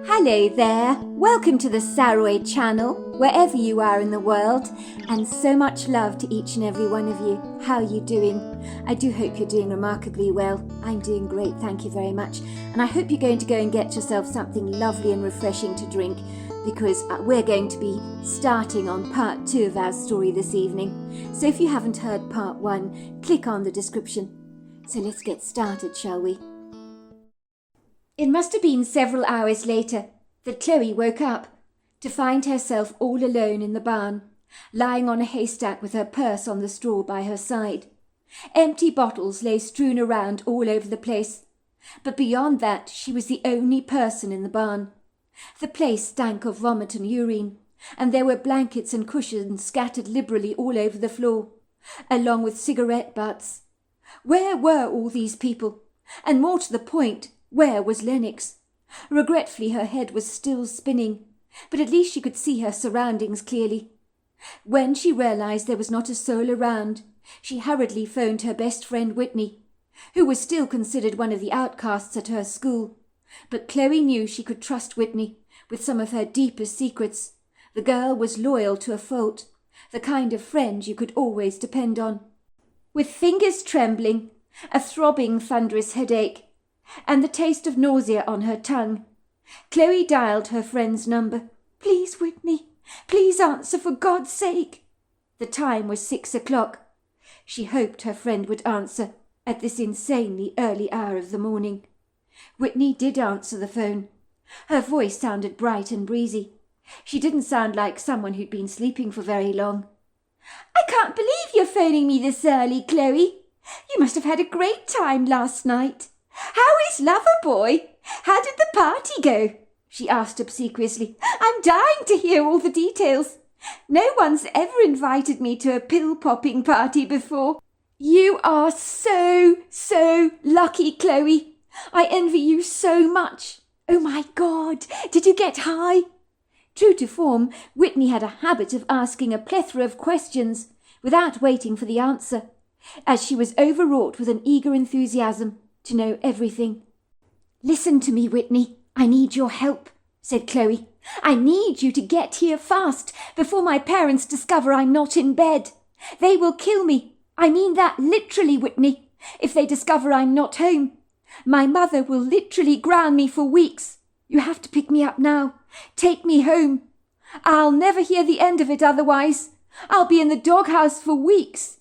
Hello there, welcome to the Saroy channel, wherever you are in the world, and so much love to each and every one of you. How are you doing? I do hope you're doing remarkably well. I'm doing great, thank you very much, and I hope you're going to go and get yourself something lovely and refreshing to drink, because we're going to be starting on part 2 of our story this evening. So if you haven't heard part 1, click on the description. So let's get started, shall we? It must have been several hours later that Chloe woke up to find herself all alone in the barn, lying on a haystack with her purse on the straw by her side. Empty bottles lay strewn around all over the place, but beyond that she was the only person in the barn. The place stank of vomit and urine, and there were blankets and cushions scattered liberally all over the floor, along with cigarette butts. Where were all these people? And more to the point, where was Lennox? Regretfully, her head was still spinning, but at least she could see her surroundings clearly. When she realized there was not a soul around, she hurriedly phoned her best friend Whitney, who was still considered one of the outcasts at her school. But Chloe knew she could trust Whitney with some of her deepest secrets. The girl was loyal to a fault, the kind of friend you could always depend on. With fingers trembling, a throbbing, thunderous headache, and the taste of nausea on her tongue, Chloe dialed her friend's number. "Please, Whitney, please answer, for God's sake." The time was 6 o'clock. She hoped her friend would answer at this insanely early hour of the morning. Whitney did answer the phone. Her voice sounded bright and breezy. She didn't sound like someone who'd been sleeping for very long. "I can't believe you're phoning me this early, Chloe. You must have had a great time last night. How is Loverboy? How did the party go?" she asked obsequiously. "I'm dying to hear all the details. No one's ever invited me to a pill-popping party before." "You are so lucky, Chloe. I envy you so much. Oh my God, did you get high?" True to form, Whitney had a habit of asking a plethora of questions without waiting for the answer, as she was overwrought with an eager enthusiasm to know everything. "Listen to me, Whitney. I need your help," said Chloe. "I need you to get here fast before my parents discover I'm not in bed. They will kill me. I mean that literally, Whitney, if they discover I'm not home. My mother will literally ground me for weeks. You have to pick me up now. Take me home. I'll never hear the end of it otherwise. I'll be in the doghouse for weeks."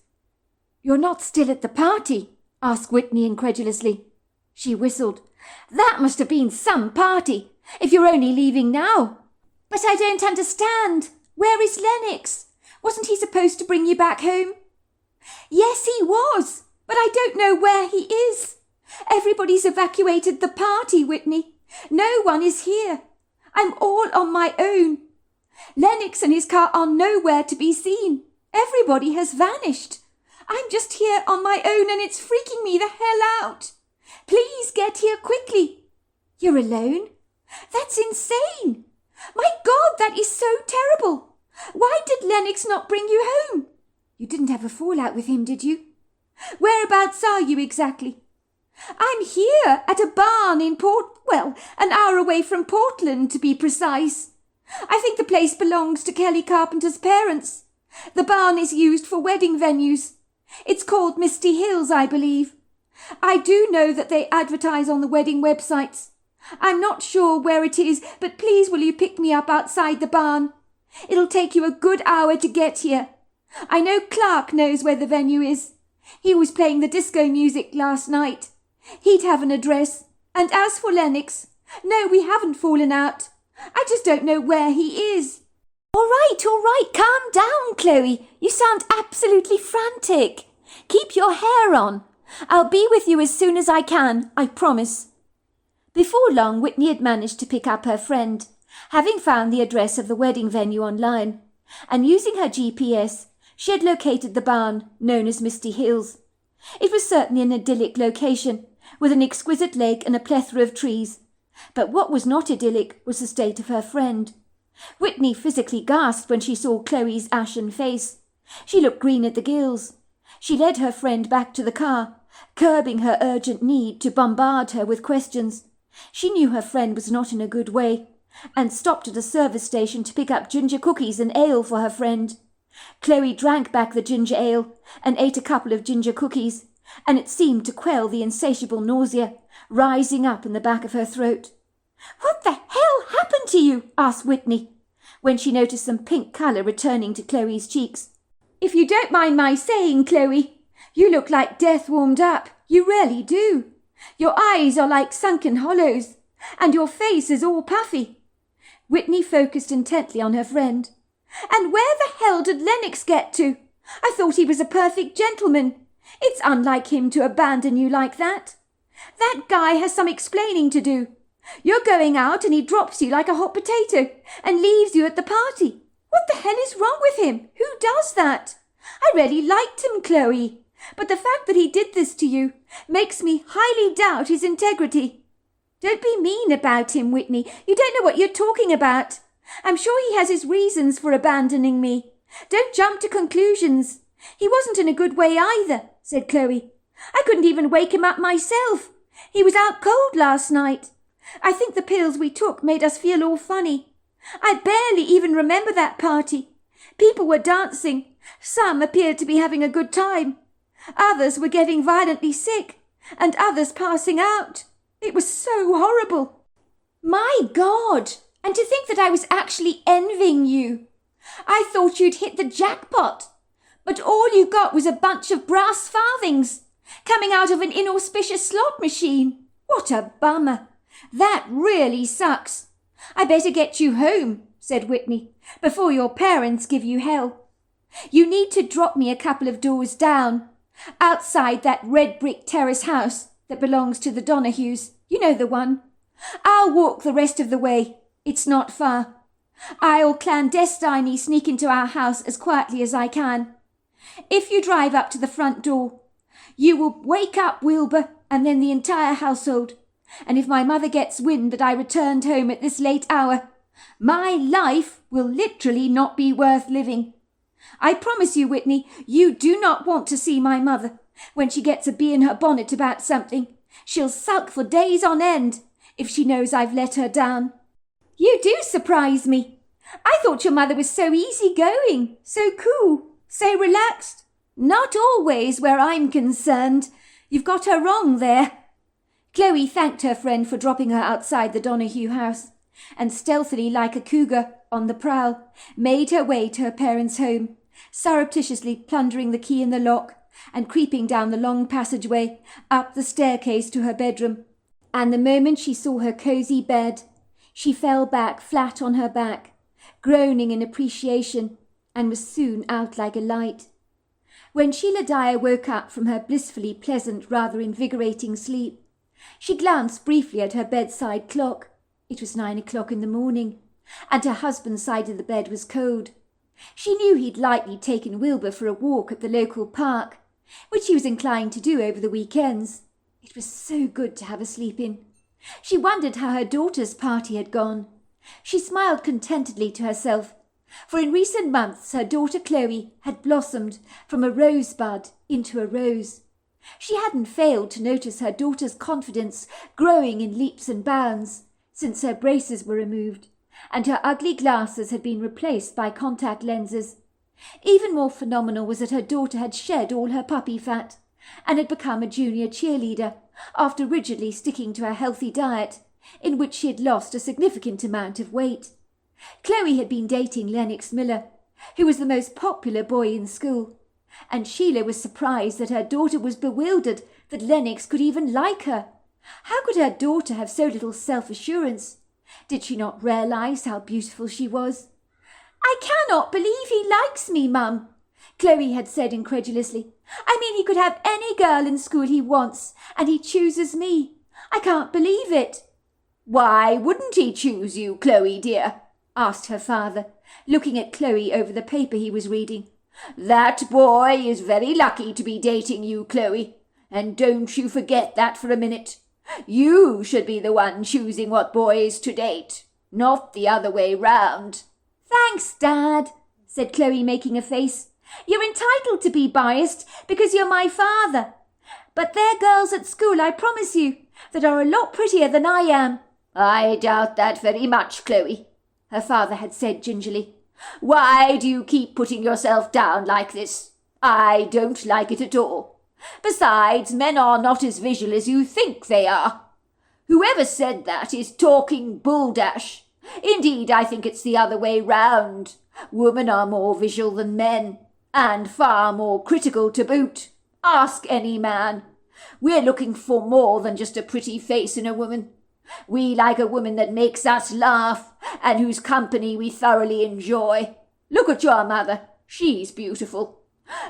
"You're not still at the party?" asked Whitney incredulously. She whistled. "That must have been some party, if you're only leaving now." "But I don't understand. Where is Lennox? Wasn't he supposed to bring you back home?" "Yes, he was, but I don't know where he is. Everybody's evacuated the party, Whitney. No one is here. I'm all on my own. Lennox and his car are nowhere to be seen. Everybody has vanished. I'm just here on my own and it's freaking me the hell out. Please get here quickly." "You're alone? That's insane. My God, that is so terrible. Why did Lennox not bring you home? You didn't have a fallout with him, did you? Whereabouts are you exactly?" "I'm here at a barn in an hour away from Portland, to be precise. I think the place belongs to Kelly Carpenter's parents. The barn is used for wedding venues. It's called Misty Hills, I believe. I do know that they advertise on the wedding websites. I'm not sure where it is, but please will you pick me up outside the barn? It'll take you a good hour to get here. I know Clark knows where the venue is. He was playing the disco music last night. He'd have an address. And as for Lennox, no, we haven't fallen out. I just don't know where he is." All right, calm down, Chloe. You sound absolutely frantic. Keep your hair on. I'll be with you as soon as I can, I promise." Before long, Whitney had managed to pick up her friend, having found the address of the wedding venue online, and using her GPS, she had located the barn, known as Misty Hills. It was certainly an idyllic location, with an exquisite lake and a plethora of trees, but what was not idyllic was the state of her friend. Whitney physically gasped when she saw Chloe's ashen face. She looked green at the gills. She led her friend back to the car, curbing her urgent need to bombard her with questions. She knew her friend was not in a good way, and stopped at a service station to pick up ginger cookies and ale for her friend. Chloe drank back the ginger ale and ate a couple of ginger cookies, and it seemed to quell the insatiable nausea rising up in the back of her throat. "What the hell happened to you?" asked Whitney, when she noticed some pink colour returning to Chloe's cheeks. "If you don't mind my saying, Chloe, you look like death warmed up. You really do. Your eyes are like sunken hollows, and your face is all puffy." Whitney focused intently on her friend. "And where the hell did Lennox get to? I thought he was a perfect gentleman. It's unlike him to abandon you like that. That guy has some explaining to do. You're going out and he drops you like a hot potato and leaves you at the party. What the hell is wrong with him? Who does that? I really liked him, Chloe, but the fact that he did this to you makes me highly doubt his integrity." "Don't be mean about him, Whitney. You don't know what you're talking about. I'm sure he has his reasons for abandoning me. Don't jump to conclusions. He wasn't in a good way either," said Chloe. "I couldn't even wake him up myself. He was out cold last night. I think the pills we took made us feel all funny. I barely even remember that party. People were dancing. Some appeared to be having a good time. Others were getting violently sick, and others passing out. It was so horrible." "My God! And to think that I was actually envying you. I thought you'd hit the jackpot. But all you got was a bunch of brass farthings coming out of an inauspicious slot machine. What a bummer. That really sucks. I better get you home," said Whitney, "before your parents give you hell. You need to drop me a couple of doors down, outside that red brick terrace house that belongs to the Donahues. You know the one. I'll walk the rest of the way. It's not far. I'll clandestinely sneak into our house as quietly as I can. If you drive up to the front door, you will wake up Wilbur and then the entire household. And if my mother gets wind that I returned home at this late hour, my life will literally not be worth living. I promise you, Whitney, you do not want to see my mother. When she gets a bee in her bonnet about something, she'll sulk for days on end if she knows I've let her down." "You do surprise me. I thought your mother was so easygoing, so cool, so relaxed." "Not always where I'm concerned. You've got her wrong there." Chloe thanked her friend for dropping her outside the Donahue house, and stealthily like a cougar on the prowl, made her way to her parents' home, surreptitiously plundering the key in the lock and creeping down the long passageway up the staircase to her bedroom. And the moment she saw her cosy bed, she fell back flat on her back, groaning in appreciation, and was soon out like a light. When Sheila Dyer woke up from her blissfully pleasant, rather invigorating sleep, she glanced briefly at her bedside clock. It was 9 o'clock in the morning, and her husband's side of the bed was cold. She knew he'd likely taken Wilbur for a walk at the local park, which he was inclined to do over the weekends. It was so good to have a sleep in. She wondered how her daughter's party had gone. She smiled contentedly to herself, for in recent months her daughter Chloe had blossomed from a rosebud into a rose. She hadn't failed to notice her daughter's confidence growing in leaps and bounds since her braces were removed, and her ugly glasses had been replaced by contact lenses. Even more phenomenal was that her daughter had shed all her puppy fat and had become a junior cheerleader after rigidly sticking to a healthy diet in which she had lost a significant amount of weight. Chloe had been dating Lennox Miller, who was the most popular boy in school, and Sheila was surprised that her daughter was bewildered that Lennox could even like her. How could her daughter have so little self-assurance? Did she not realize how beautiful she was? "I cannot believe he likes me, Mum," Chloe had said incredulously. "I mean, he could have any girl in school he wants, and he chooses me. I can't believe it." "Why wouldn't he choose you, Chloe dear?" asked her father, looking at Chloe over the paper he was reading. "That boy is very lucky to be dating you, Chloe, and don't you forget that for a minute. You should be the one choosing what boys to date, not the other way round." "Thanks, Dad," said Chloe, making a face. "You're entitled to be biased because you're my father. But there are girls at school, I promise you, that are a lot prettier than I am. I doubt that very much, Chloe, her father had said gingerly. Why do you keep putting yourself down like this? I don't like it at all. Besides, men are not as visual as you think they are. Whoever said that is talking buldash. Indeed, I think it's the other way round. Women are more visual than men, and far more critical to boot. Ask any man. We're looking for more than just a pretty face in a woman. We like a woman that makes us laugh, and whose company we thoroughly enjoy. Look at your mother. She's beautiful.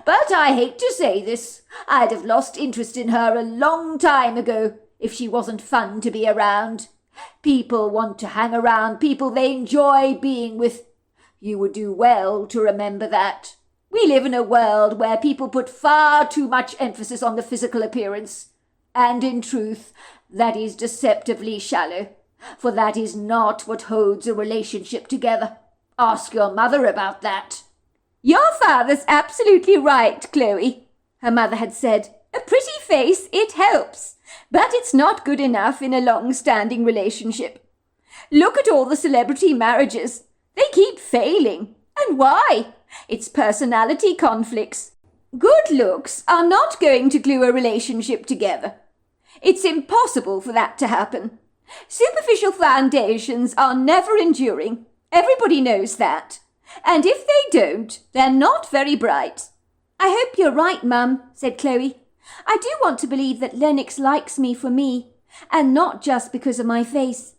But I hate to say this, I'd have lost interest in her a long time ago if she wasn't fun to be around. People want to hang around people they enjoy being with. You would do well to remember that. We live in a world where people put far too much emphasis on the physical appearance. And in truth, that is deceptively shallow, for that is not what holds a relationship together. Ask your mother about that. Your father's absolutely right, Chloe, her mother had said. A pretty face, it helps, but it's not good enough in a long-standing relationship. Look at all the celebrity marriages. They keep failing. And why? It's personality conflicts. Good looks are not going to glue a relationship together. It's impossible for that to happen. Superficial foundations are never enduring. Everybody knows that. And if they don't, they're not very bright. I hope you're right, Mum, said Chloe. I do want to believe that Lennox likes me for me, and not just because of my face.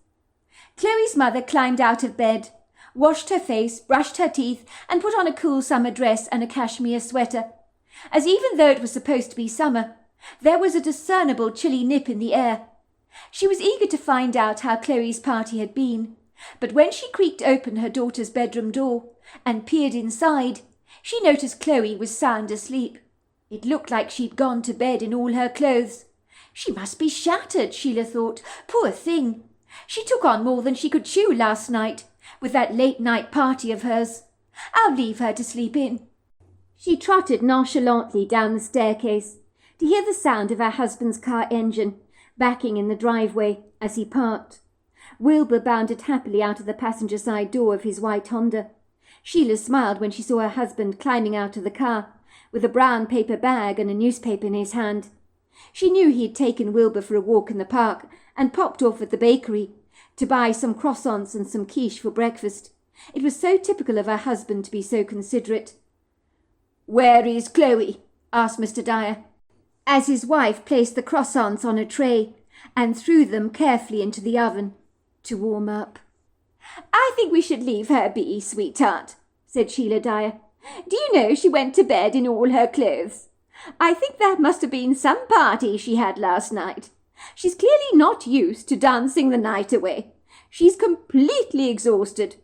Chloe's mother climbed out of bed, washed her face, brushed her teeth, and put on a cool summer dress and a cashmere sweater. As even though it was supposed to be summer, there was a discernible chilly nip in the air. She was eager to find out how Chloe's party had been, but when she creaked open her daughter's bedroom door and peered inside, she noticed Chloe was sound asleep. It looked like she'd gone to bed in all her clothes. She must be shattered, Sheila thought. Poor thing. She took on more than she could chew last night, with that late-night party of hers. I'll leave her to sleep in. She trotted nonchalantly down the staircase to hear the sound of her husband's car engine backing in the driveway as he parked. Wilbur bounded happily out of the passenger side door of his white Honda. Sheila smiled when she saw her husband climbing out of the car, with a brown paper bag and a newspaper in his hand. She knew he had taken Wilbur for a walk in the park and popped off at the bakery to buy some croissants and some quiche for breakfast. It was so typical of her husband to be so considerate. "Where is Chloe?" asked Mr. Dyer, as his wife placed the croissants on a tray and threw them carefully into the oven to warm up. "I think we should leave her be, sweetheart," said Sheila Dyer. "Do you know she went to bed in all her clothes? I think that must have been some party she had last night. She's clearly not used to dancing the night away. She's completely exhausted."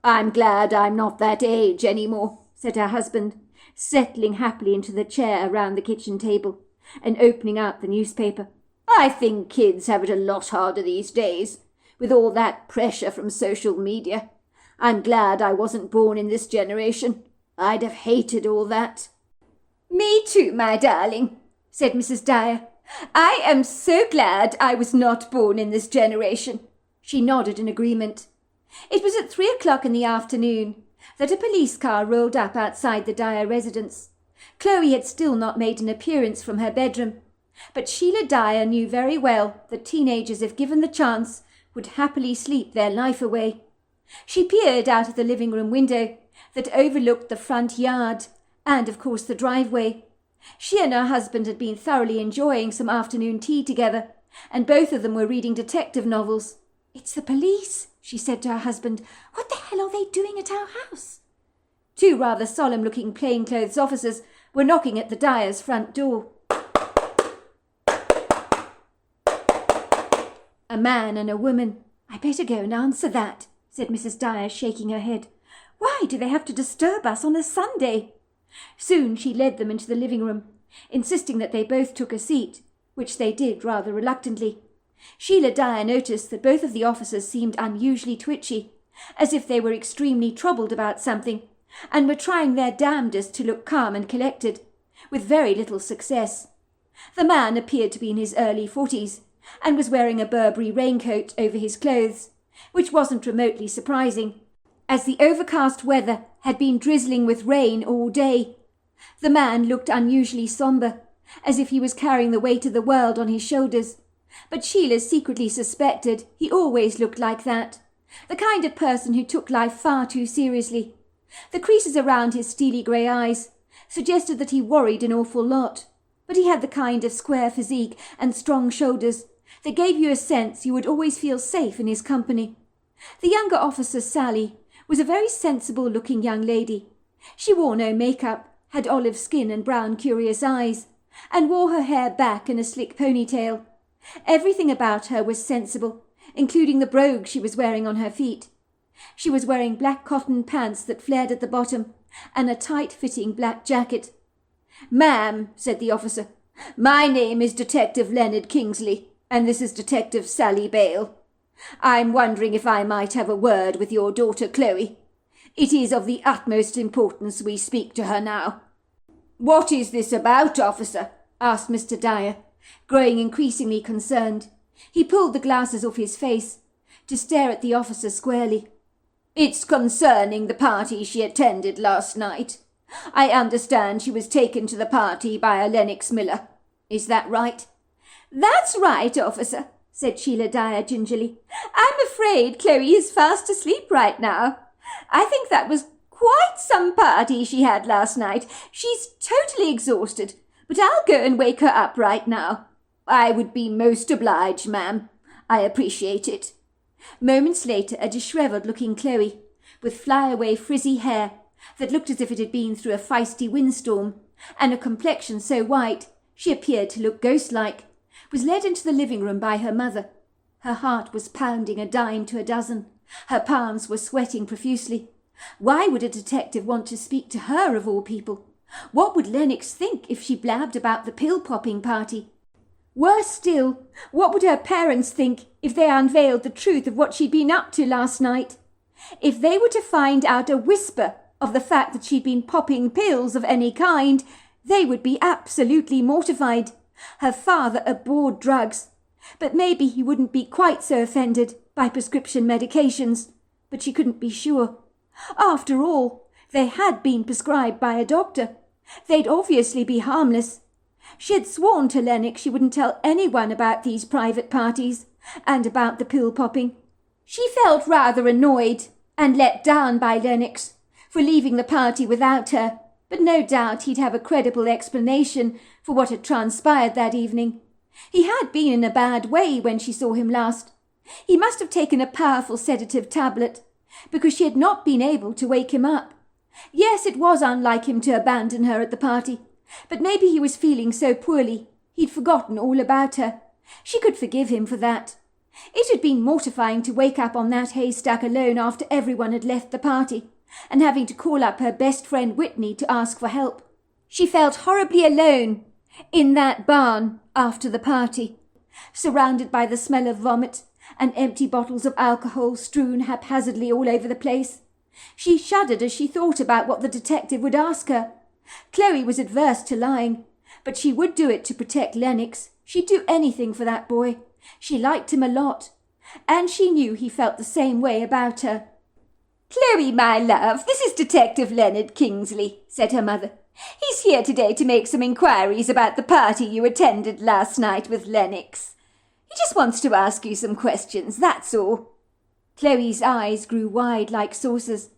"I'm glad I'm not that age any more," said her husband, settling happily into the chair around the kitchen table and opening out the newspaper. "I think kids have it a lot harder these days, with all that pressure from social media. I'm glad I wasn't born in this generation. I'd have hated all that." "Me too, my darling," said Mrs. Dyer. "I am so glad I was not born in this generation." She nodded in agreement. It was at 3 o'clock in the afternoon that a police car rolled up outside the Dyer residence. Chloe had still not made an appearance from her bedroom, but Sheila Dyer knew very well that teenagers, if given the chance, would happily sleep their life away. She peered out of the living-room window that overlooked the front yard and, of course, the driveway. She and her husband had been thoroughly enjoying some afternoon tea together, and both of them were reading detective novels. "It's the police," she said to her husband. "What the hell are they doing at our house?" Two rather solemn-looking plainclothes officers were knocking at the Dyers' front door. A man and a woman. "I better go and answer that," said Mrs. Dyer, shaking her head. "Why do they have to disturb us on a Sunday?" Soon she led them into the living-room, insisting that they both took a seat, which they did rather reluctantly. Sheila Dyer noticed that both of the officers seemed unusually twitchy, as if they were extremely troubled about something, and were trying their damnedest to look calm and collected, with very little success. The man appeared to be in his early 40s, and was wearing a Burberry raincoat over his clothes, which wasn't remotely surprising, as the overcast weather had been drizzling with rain all day. The man looked unusually sombre, as if he was carrying the weight of the world on his shoulders, but Sheila secretly suspected he always looked like that, the kind of person who took life far too seriously. The creases around his steely grey eyes suggested that he worried an awful lot, but he had the kind of square physique and strong shoulders that gave you a sense you would always feel safe in his company. The younger officer, Sally, was a very sensible-looking young lady. She wore no makeup, had olive skin and brown curious eyes, and wore her hair back in a slick ponytail. Everything about her was sensible, including the brogue she was wearing on her feet. She was wearing black cotton pants that flared at the bottom, and a tight-fitting black jacket. "Ma'am," said the officer, "my name is Detective Leonard Kingsley, and this is Detective Sally Bale. I'm wondering if I might have a word with your daughter Chloe. It is of the utmost importance we speak to her now." "What is this about, officer?" asked Mr. Dyer, growing increasingly concerned. He pulled the glasses off his face to stare at the officer squarely. "It's concerning the party she attended last night. I understand she was taken to the party by a Lennox Miller. Is that right?" "That's right, officer," said Sheila Dyer gingerly. "I'm afraid Chloe is fast asleep right now. I think that was quite some party she had last night. She's totally exhausted, but I'll go and wake her up right now." "I would be most obliged, ma'am. I appreciate it." Moments later, a dishevelled-looking Chloe, with fly-away frizzy hair that looked as if it had been through a feisty windstorm, and a complexion so white she appeared to look ghost-like, was led into the living room by her mother. Her heart was pounding a dime to a dozen. Her palms were sweating profusely. Why would a detective want to speak to her, of all people? What would Lennox think if she blabbed about the pill-popping party? Worse still, what would her parents think if they unveiled the truth of what she'd been up to last night? If they were to find out a whisper of the fact that she'd been popping pills of any kind, they would be absolutely mortified. Her father abhorred drugs, but maybe he wouldn't be quite so offended by prescription medications. But she couldn't be sure. After all, they had been prescribed by a doctor. They'd obviously be harmless. She had sworn to Lennox she wouldn't tell anyone about these private parties and about the pill-popping. She felt rather annoyed and let down by Lennox for leaving the party without her, but no doubt he'd have a credible explanation for what had transpired that evening. He had been in a bad way when she saw him last. He must have taken a powerful sedative tablet, because she had not been able to wake him up. Yes, it was unlike him to abandon her at the party, but maybe he was feeling so poorly he'd forgotten all about her. She could forgive him for that. It had been mortifying to wake up on that haystack alone after everyone had left the party, and having to call up her best friend Whitney to ask for help. She felt horribly alone in that barn after the party, surrounded by the smell of vomit and empty bottles of alcohol strewn haphazardly all over the place. She shuddered as she thought about what the detective would ask her. Chloe was adverse to lying, but she would do it to protect Lennox. She'd do anything for that boy. She liked him a lot, and she knew he felt the same way about her. "Chloe, my love, this is Detective Leonard Kingsley," said her mother. "He's here today to make some inquiries about the party you attended last night with Lennox. He just wants to ask you some questions, that's all." Chloe's eyes grew wide like saucers,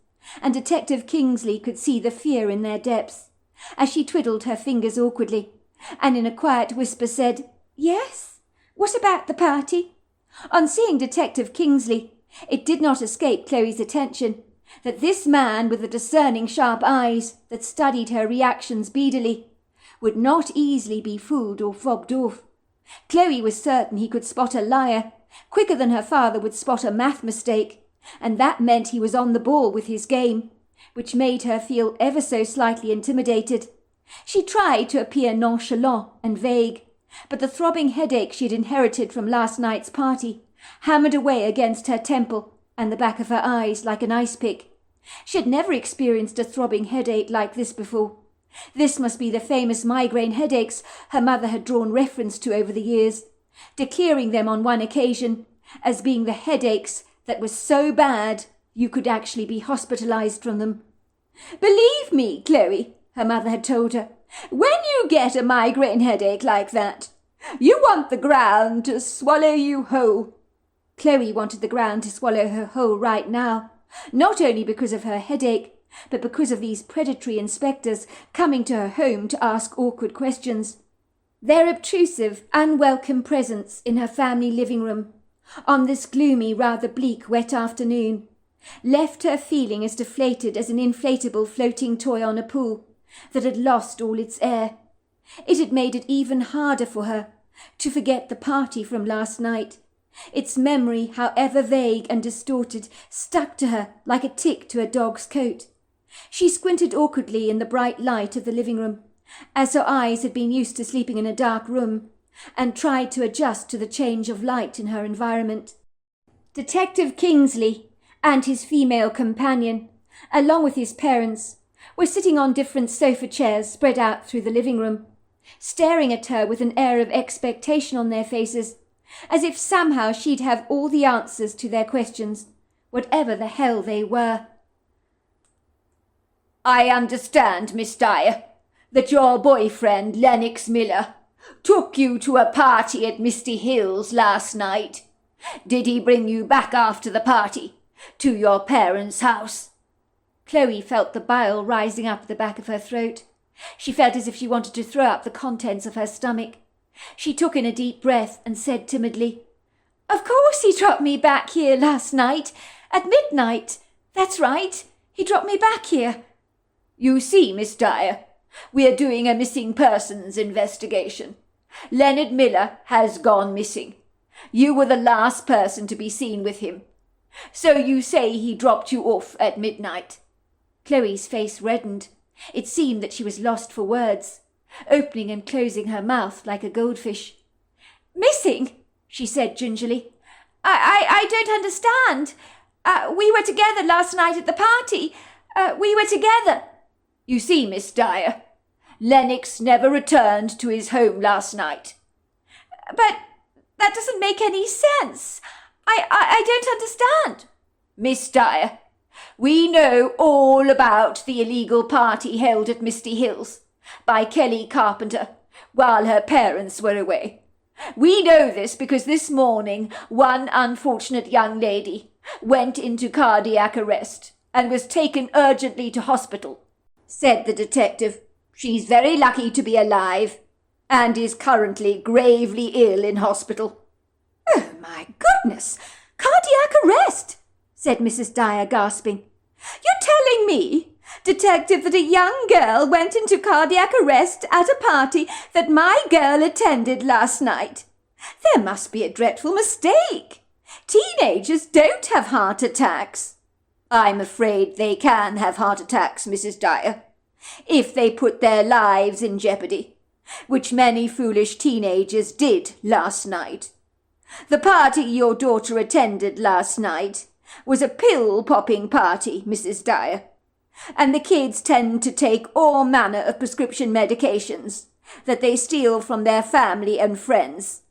and Detective Kingsley could see the fear in their depths, as she twiddled her fingers awkwardly, and in a quiet whisper said, "Yes? What about the party?" On seeing Detective Kingsley, it did not escape Chloe's attention that this man with the discerning sharp eyes that studied her reactions beadily would not easily be fooled or fobbed off. Chloe was certain he could spot a liar quicker than her father would spot a math mistake, and that meant he was on the ball with his game, which made her feel ever so slightly intimidated. She tried to appear nonchalant and vague, but the throbbing headache she had inherited from last night's party hammered away against her temple and the back of her eyes like an ice pick. She had never experienced a throbbing headache like this before. This must be the famous migraine headaches her mother had drawn reference to over the years, declaring them on one occasion as being the headaches that were so bad you could actually be hospitalized from them. "Believe me, Chloe," her mother had told her, "when you get a migraine headache like that, you want the ground to swallow you whole." Chloe wanted the ground to swallow her whole right now, not only because of her headache, but because of these predatory inspectors coming to her home to ask awkward questions. Their obtrusive, unwelcome presence in her family living room, on this gloomy, rather bleak, wet afternoon, left her feeling as deflated as an inflatable floating toy on a pool that had lost all its air. It had made it even harder for her to forget the party from last night. Its memory, however vague and distorted, stuck to her like a tick to a dog's coat. She squinted awkwardly in the bright light of the living room, as her eyes had been used to sleeping in a dark room, and tried to adjust to the change of light in her environment. Detective Kingsley and his female companion, along with his parents, were sitting on different sofa chairs spread out through the living room, staring at her with an air of expectation on their faces, as if somehow she'd have all the answers to their questions, whatever the hell they were. "I understand, Miss Dyer, that your boyfriend, Lennox Miller, took you to a party at Misty Hills last night. Did he bring you back after the party to your parents' house?" Chloe felt the bile rising up the back of her throat. She felt as if she wanted to throw up the contents of her stomach. She took in a deep breath and said timidly, "Of course he dropped me back here last night, at midnight. That's right, he dropped me back here." "You see, Miss Dyer, we're doing a missing persons investigation. Leonard Miller has gone missing. You were the last person to be seen with him. So you say he dropped you off at midnight?" Chloe's face reddened. It seemed that she was lost for words, opening and closing her mouth like a goldfish. "Missing?" she said gingerly. I don't understand. We were together last night at the party. We were together." "You see, Miss Dyer, Lennox never returned to his home last night." "But that doesn't make any sense. I don't understand." "Miss Dyer, we know all about the illegal party held at Misty Hills by Kelly Carpenter while her parents were away. We know this because this morning one unfortunate young lady went into cardiac arrest and was taken urgently to hospital," said the detective. "She's very lucky to be alive and is currently gravely ill in hospital." "Oh, my goodness! Cardiac arrest!" said Mrs. Dyer, gasping. "You're telling me, detective, that a young girl went into cardiac arrest at a party that my girl attended last night? There must be a dreadful mistake. Teenagers don't have heart attacks." "I'm afraid they can have heart attacks, Mrs. Dyer, if they put their lives in jeopardy, which many foolish teenagers did last night. The party your daughter attended last night was a pill-popping party, Mrs. Dyer, and the kids tend to take all manner of prescription medications that they steal from their family and friends.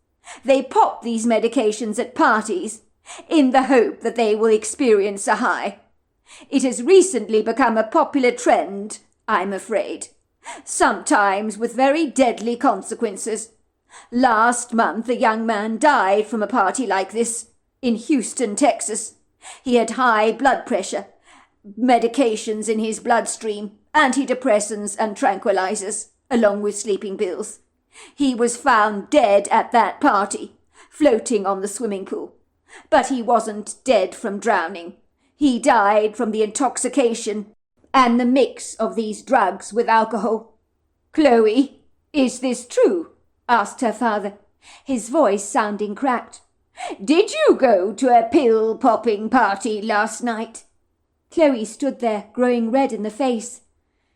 They pop these medications at parties in the hope that they will experience a high. It has recently become a popular trend, I'm afraid, sometimes with very deadly consequences. Last month a young man died from a party like this in Houston, Texas. He had high blood pressure, medications in his bloodstream, antidepressants and tranquilizers, along with sleeping pills. He was found dead at that party, floating on the swimming pool. But he wasn't dead from drowning. He died from the intoxication and the mix of these drugs with alcohol." "Chloe, is this true?" asked her father, his voice sounding cracked. "Did you go to a pill-popping party last night?" Chloe stood there, growing red in the face.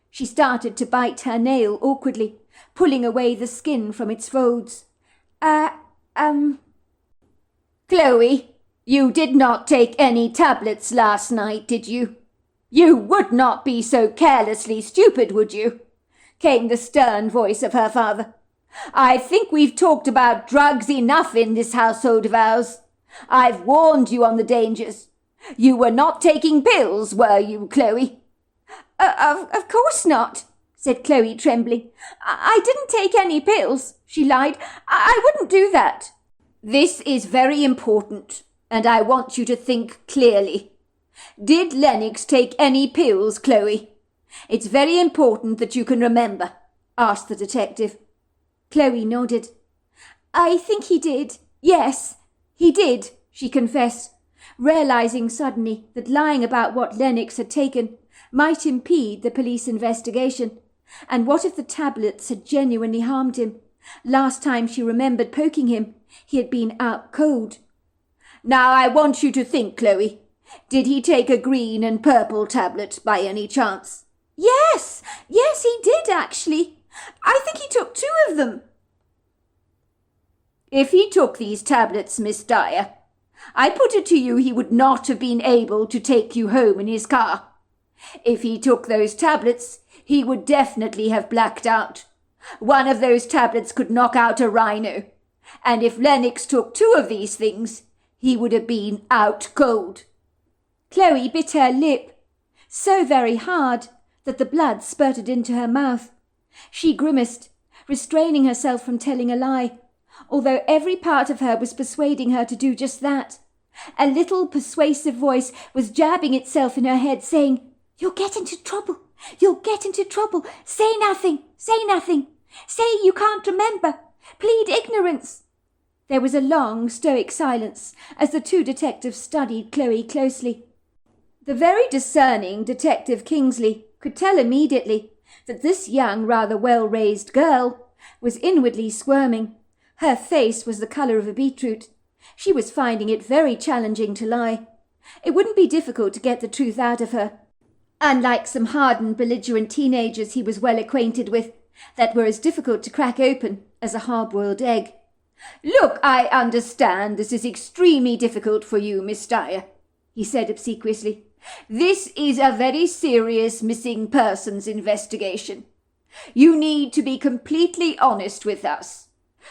She started to bite her nail awkwardly, pulling away the skin from its folds. "Chloe, you did not take any tablets last night, did you? You would not be so carelessly stupid, would you?" came the stern voice of her father. I think we've talked about drugs enough in this household of ours. I've warned you on the dangers. You were not taking pills, were you, Chloe?" Of course not," said Chloe, trembling. I didn't take any pills," she lied. I wouldn't do that." "This is very important, and I want you to think clearly. Did Lennox take any pills, Chloe? It's very important that you can remember," asked the detective. Chloe nodded. "I think he did. Yes, he did," she confessed, realizing suddenly that lying about what Lennox had taken might impede the police investigation. And what if the tablets had genuinely harmed him? Last time she remembered poking him, he had been out cold. "Now I want you to think, Chloe. Did he take a green and purple tablet by any chance?" Yes, he did actually. I think he took 2 of them." "If he took these tablets, Miss Dyer, I put it to you he would not have been able to take you home in his car. If he took those tablets, he would definitely have blacked out. One of those tablets could knock out a rhino. And if Lennox took 2 of these things, he would have been out cold." Chloe bit her lip, so very hard that the blood spurted into her mouth. She grimaced, restraining herself from telling a lie, although every part of her was persuading her to do just that. A little persuasive voice was jabbing itself in her head, saying, "You'll get into trouble. You'll get into trouble. Say nothing. Say nothing. Say you can't remember. Plead ignorance." There was a long, stoic silence as the 2 detectives studied Chloe closely. The very discerning Detective Kingsley could tell immediately that this young, rather well-raised girl was inwardly squirming. Her face was the colour of a beetroot. She was finding it very challenging to lie. It wouldn't be difficult to get the truth out of her, unlike some hardened, belligerent teenagers he was well acquainted with, that were as difficult to crack open as a hard-boiled egg. "Look, I understand this is extremely difficult for you, Miss Dyer," he said obsequiously. "This is a very serious missing persons investigation. You need to be completely honest with us.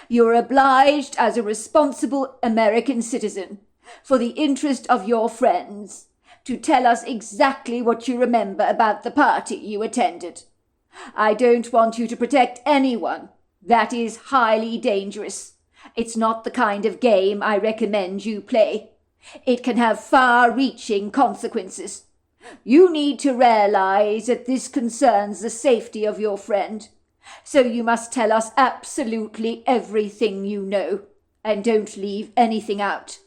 You're obliged as a responsible American citizen, for the interest of your friends, to tell us exactly what you remember about the party you attended. I don't want you to protect anyone. That is highly dangerous. It's not the kind of game I recommend you play. It can have far-reaching consequences. You need to realize that this concerns the safety of your friend. So you must tell us absolutely everything you know, and don't leave anything out.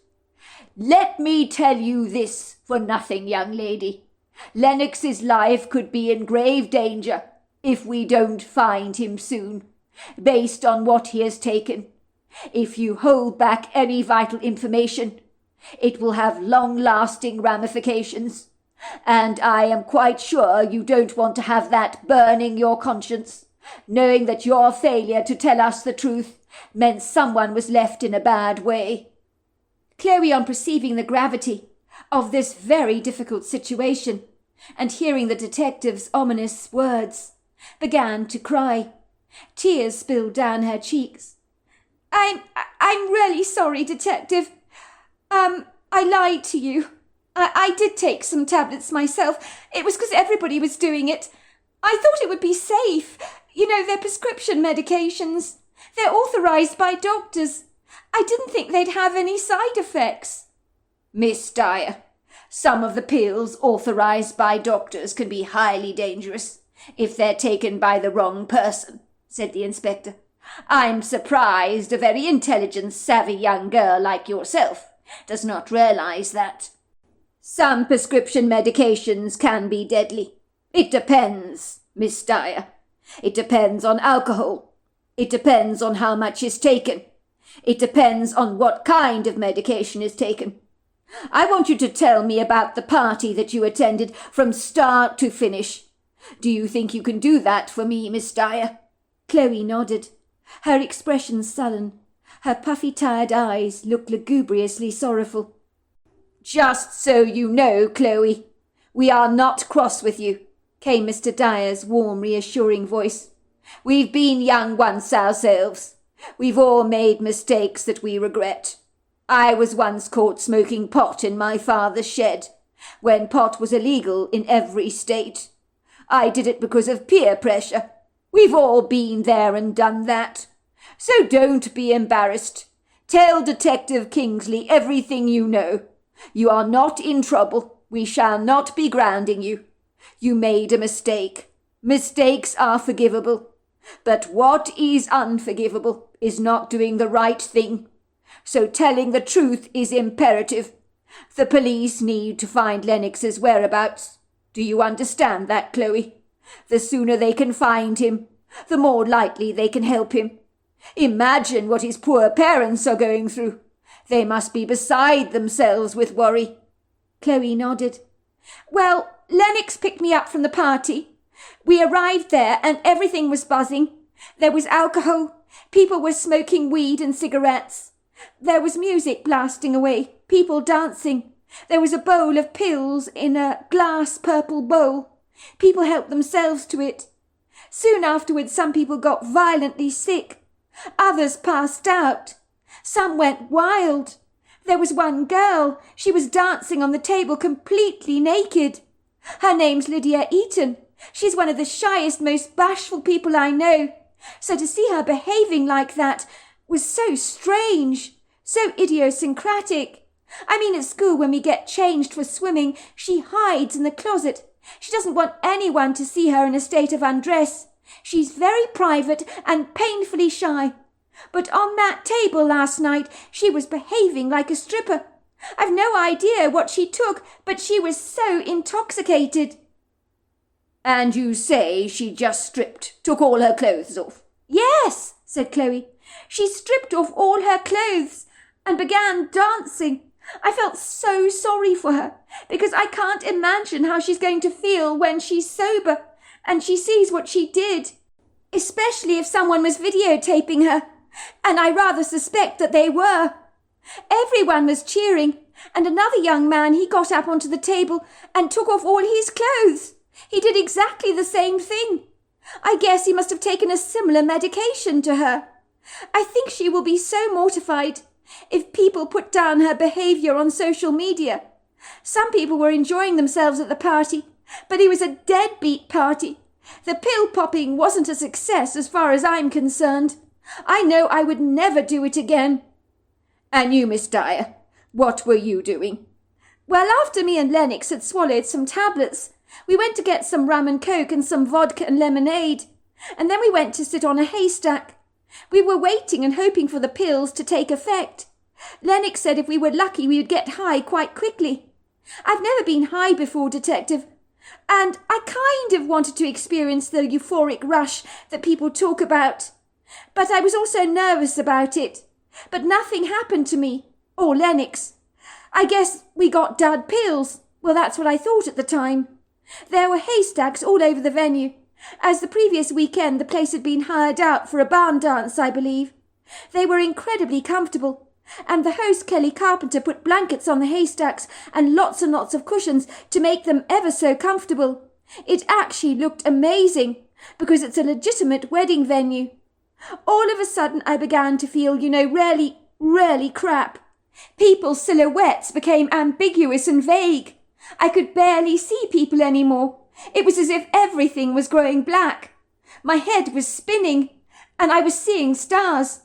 Let me tell you this for nothing, young lady. Lennox's life could be in grave danger if we don't find him soon, based on what he has taken. If you hold back any vital information, it will have long-lasting ramifications, and I am quite sure you don't want to have that burning your conscience, knowing that your failure to tell us the truth meant someone was left in a bad way." Chloe, on perceiving the gravity of this very difficult situation, and hearing the detective's ominous words, began to cry. Tears spilled down her cheeks. I'm really sorry, Detective. I lied to you. I did take some tablets myself. It was because everybody was doing it. I thought it would be safe. You know, they're prescription medications. They're authorized by doctors. I didn't think they'd have any side effects." "Miss Dyer, some of the pills authorized by doctors can be highly dangerous if they're taken by the wrong person," said the inspector. "I'm surprised a very intelligent, savvy young girl like yourself does not realize that. Some prescription medications can be deadly. It depends, Miss Dyer. It depends on alcohol. It depends on how much is taken. It depends on what kind of medication is taken. I want you to tell me about the party that you attended from start to finish. Do you think you can do that for me, Miss Dyer?" Chloe nodded, her expression sullen. Her puffy, tired eyes looked lugubriously sorrowful. "Just so you know, Chloe, we are not cross with you," came Mr. Dyer's warm, reassuring voice. We've been young once ourselves. We've all made mistakes that we regret. I was once caught smoking pot in my father's shed, when pot was illegal in every state. I did it because of peer pressure. We've all been there and done that. So don't be embarrassed. Tell Detective Kingsley everything you know. You are not in trouble. We shall not be grounding you. You made a mistake. Mistakes are forgivable. But what is unforgivable is not doing the right thing. So telling the truth is imperative. The police need to find Lennox's whereabouts. Do you understand that, Chloe? The sooner they can find him, the more likely they can help him. Imagine what his poor parents are going through. They must be beside themselves with worry. Chloe nodded. Well, Lennox picked me up from the party. We arrived there and everything was buzzing. There was alcohol. People were smoking weed and cigarettes. There was music blasting away, people dancing. There was a bowl of pills in a glass purple bowl. People helped themselves to it. Soon afterwards, some people got violently sick. Others passed out. Some went wild. There was one girl. She was dancing on the table completely naked. Her name's Lydia Eaton. She's one of the shyest, most bashful people I know. So to see her behaving like that was so strange, so idiosyncratic. I mean, at school when we get changed for swimming, she hides in the closet. She doesn't want anyone to see her in a state of undress. She's very private and painfully shy. But on that table last night, she was behaving like a stripper. I've no idea what she took, but she was so intoxicated. And you say she just stripped, took all her clothes off? Yes, said Chloe. She stripped off all her clothes and began dancing. I felt so sorry for her, because I can't imagine how she's going to feel when she's sober and she sees what she did, especially if someone was videotaping her, and I rather suspect that they were. Everyone was cheering, and another young man, he got up onto the table and took off all his clothes. He did exactly the same thing. I guess he must have taken a similar medication to her. I think she will be so mortified if people put down her behaviour on social media. Some people were enjoying themselves at the party, but it was a deadbeat party. The pill popping wasn't a success as far as I'm concerned. I know I would never do it again. And you, Miss Dyer, what were you doing? Well, after me and Lennox had swallowed some tablets, we went to get some rum and coke and some vodka and lemonade, and then we went to sit on a haystack. We were waiting and hoping for the pills to take effect. Lennox said if we were lucky we would get high quite quickly. I've never been high before, Detective, and I kind of wanted to experience the euphoric rush that people talk about. But I was also nervous about it. But nothing happened to me, or Lennox. I guess we got dud pills. Well, that's what I thought at the time. There were haystacks all over the venue. As the previous weekend, the place had been hired out for a barn dance, I believe. They were incredibly comfortable, and the host, Kelly Carpenter, put blankets on the haystacks and lots of cushions to make them ever so comfortable. It actually looked amazing, because it's a legitimate wedding venue. All of a sudden, I began to feel, really crap. People's silhouettes became ambiguous and vague. I could barely see people anymore. It was as if everything was growing black. My head was spinning, and I was seeing stars.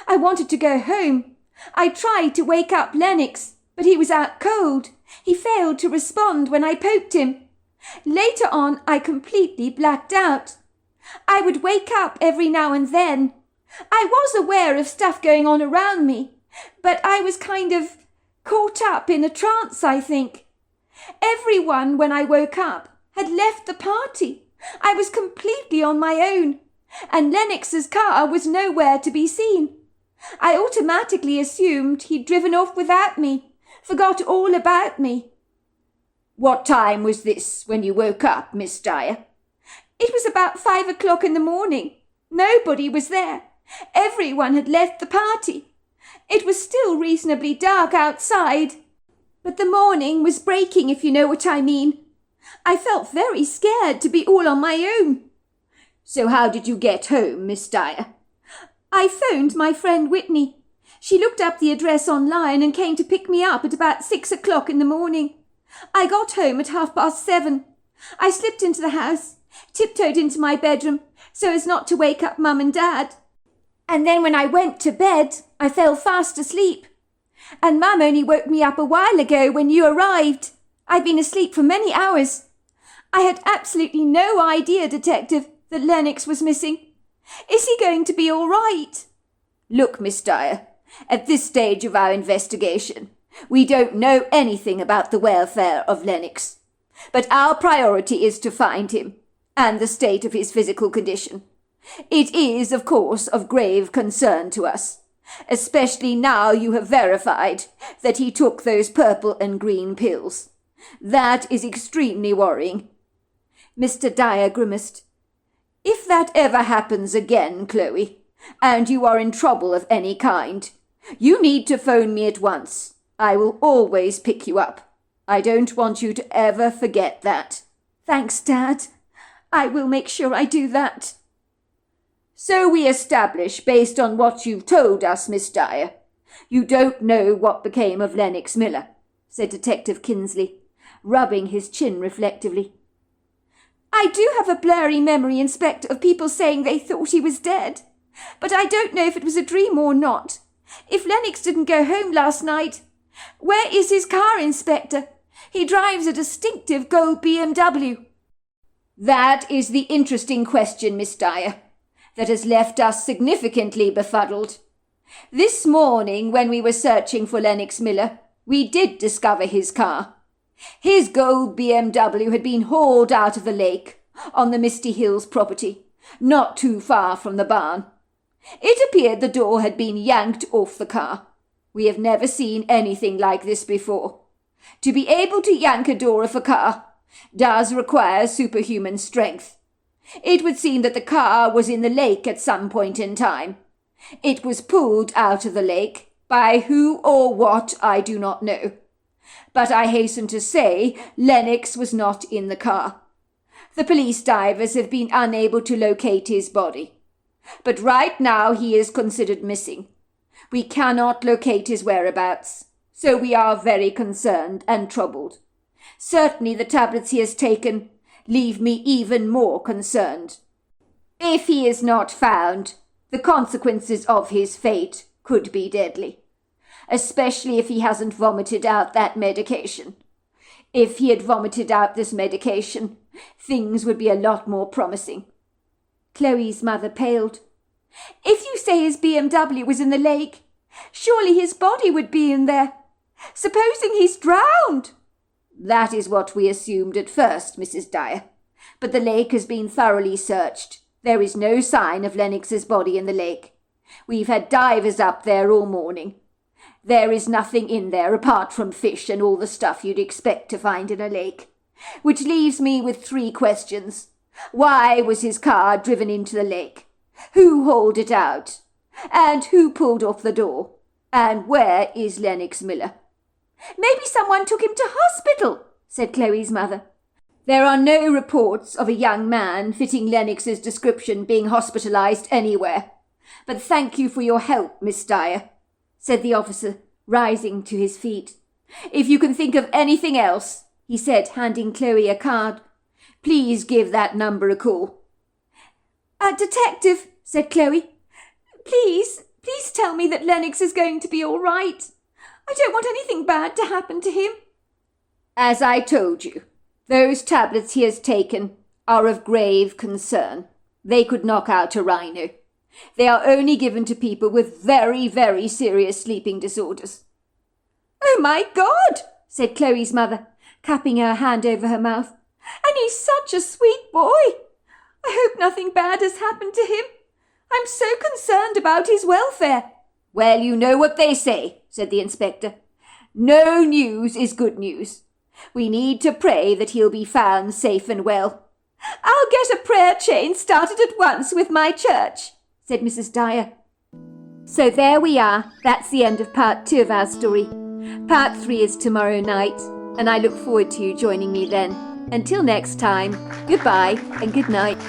I wanted to go home. I tried to wake up Lennox, but he was out cold. He failed to respond when I poked him. Later on, I completely blacked out. I would wake up every now and then. I was aware of stuff going on around me, but I was kind of caught up in a trance, I think. Everyone, when I woke up, had left the party. I was completely on my own, and Lennox's car was nowhere to be seen. I automatically assumed he'd driven off without me, forgot all about me. What time was this when you woke up, Miss Dyer? It was about 5 o'clock in the morning. Nobody was there. Everyone had left the party. It was still reasonably dark outside, but the morning was breaking, if you know what I mean. I felt very scared to be all on my own. So how did you get home, Miss Dyer? I phoned my friend Whitney. She looked up the address online and came to pick me up at about 6 o'clock in the morning. I got home at 7:30. I slipped into the house, tiptoed into my bedroom so as not to wake up Mum and Dad. And then when I went to bed, I fell fast asleep. And Mum only woke me up a while ago when you arrived. I'd been asleep for many hours. I had absolutely no idea, Detective, that Lennox was missing. Is he going to be all right? Look, Miss Dyer, at this stage of our investigation, we don't know anything about the welfare of Lennox. But our priority is to find him, and the state of his physical condition. It is, of course, of grave concern to us, especially now you have verified that he took those purple and green pills. That is extremely worrying. Mr. Dyer grimaced. If that ever happens again, Chloe, and you are in trouble of any kind, you need to phone me at once. I will always pick you up. I don't want you to ever forget that. Thanks, Dad. I will make sure I do that. So we establish, based on what you've told us, Miss Dyer, you don't know what became of Lennox Miller, said Detective Kinsley, rubbing his chin reflectively. I do have a blurry memory, Inspector, of people saying they thought he was dead. But I don't know if it was a dream or not. If Lennox didn't go home last night, where is his car, Inspector? He drives a distinctive gold BMW. That is the interesting question, Miss Dyer, that has left us significantly befuddled. This morning, when we were searching for Lennox Miller, we did discover his car. His gold BMW had been hauled out of the lake on the Misty Hills property, not too far from the barn. It appeared the door had been yanked off the car. We have never seen anything like this before. To be able to yank a door of a car does require superhuman strength. It would seem that the car was in the lake at some point in time. It was pulled out of the lake. By who or what, I do not know. But I hasten to say Lennox was not in the car. The police divers have been unable to locate his body. But right now he is considered missing. We cannot locate his whereabouts, so we are very concerned and troubled. Certainly the tablets he has taken leave me even more concerned. If he is not found, the consequences of his fate could be deadly, especially if he hasn't vomited out that medication. If he had vomited out this medication, things would be a lot more promising. Chloe's mother paled. If you say his BMW was in the lake, surely his body would be in there. Supposing he's drowned? That is what we assumed at first, Mrs. Dyer. But the lake has been thoroughly searched. There is no sign of Lennox's body in the lake. We've had divers up there all morning. There is nothing in there apart from fish and all the stuff you'd expect to find in a lake. Which leaves me with 3 questions. Why was his car driven into the lake? Who hauled it out? And who pulled off the door? And where is Lennox Miller? Maybe someone took him to hospital, said Chloe's mother. There are no reports of a young man fitting Lennox's description being hospitalized anywhere. But thank you for your help, Miss Dyer, said the officer, rising to his feet. If you can think of anything else, he said, handing Chloe a card, please give that number a call. Detective, said Chloe, please tell me that Lennox is going to be all right. I don't want anything bad to happen to him. As I told you, those tablets he has taken are of grave concern. They could knock out a rhino. They are only given to people with very, very serious sleeping disorders. Oh, my God, said Chloe's mother, cupping her hand over her mouth. And he's such a sweet boy. I hope nothing bad has happened to him. I'm so concerned about his welfare. Well, you know what they say, said the inspector. No news is good news. We need to pray that he'll be found safe and well. I'll get a prayer chain started at once with my church, said Mrs. Dyer. So there we are. That's the end of part 2 of our story. Part 3 is tomorrow night, and I look forward to you joining me then. Until next time, goodbye and good night.